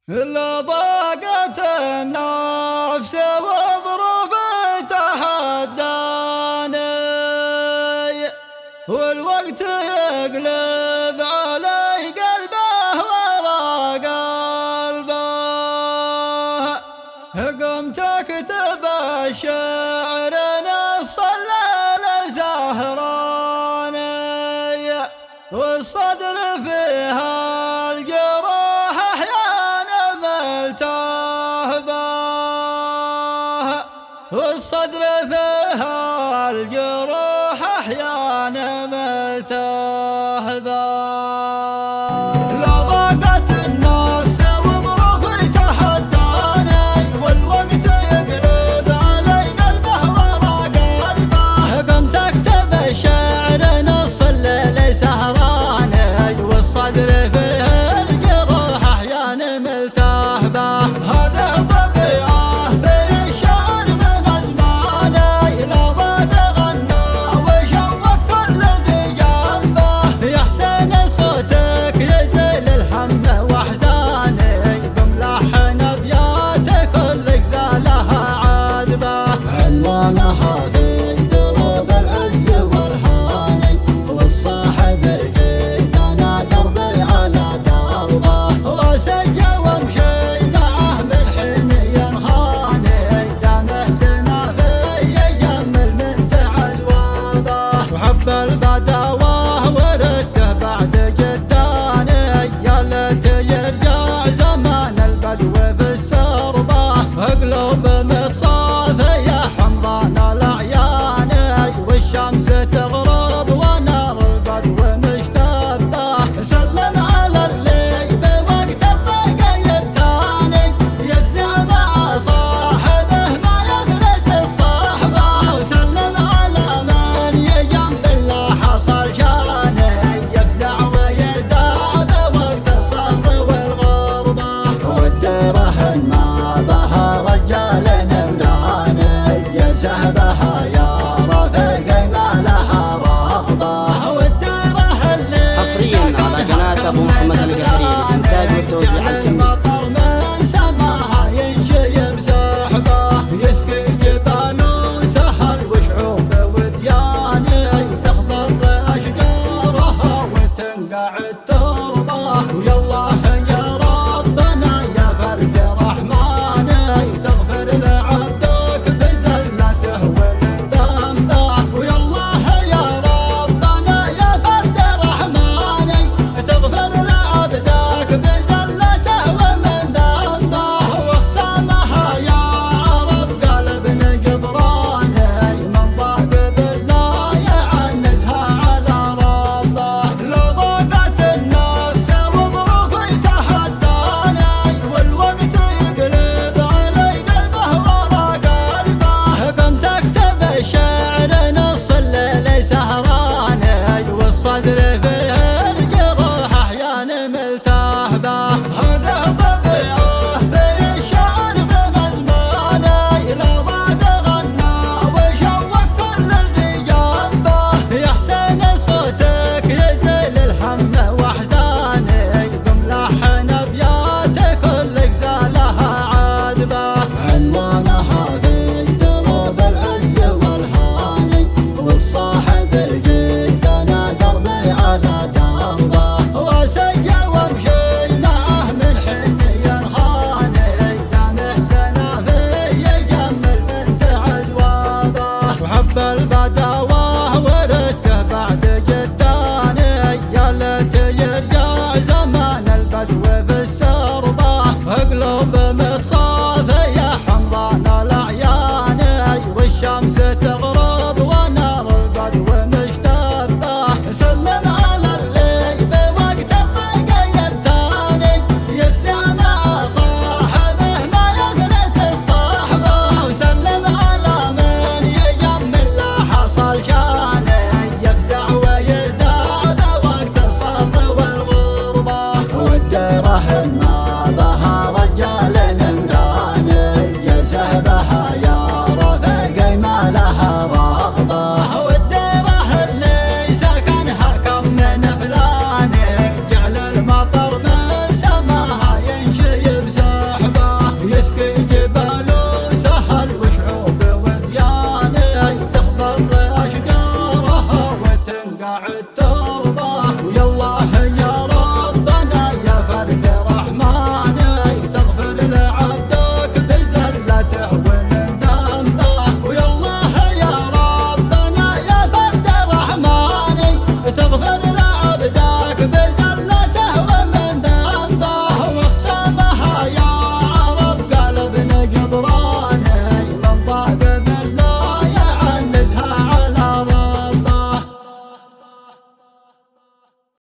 إلا ضاقت النفس وظروف تحداني، والوقت يقلب علي قلبه ورا قلبه. قمت اكتب الشعر نص الليل سهراني، والصدر فيها الجراح احيانا ملتهبه، والصدر فيها الجروح احيانا ملتهبه. لا ضاقت النفس وظروف تحداني، والوقت يقلب علي قلبه ورا قلبه. قمت اكتب الشعر نص الليل سهراني، والصدر فيه الجروح احيانا ملتهبه. هذا طبيعه في الشعر من ازماني، لا ضاد غنى وشوق كل ذي جنبه. يا حسين صوتك يزيل الهم واحزاني، بملحن ابياتك كل غزالها عذبه. عنوانها في دروب العز والهاني، والصاحب الجيد انا دربي على دربه. وسجى وامشي معه من حين يرضاه ويلا هيا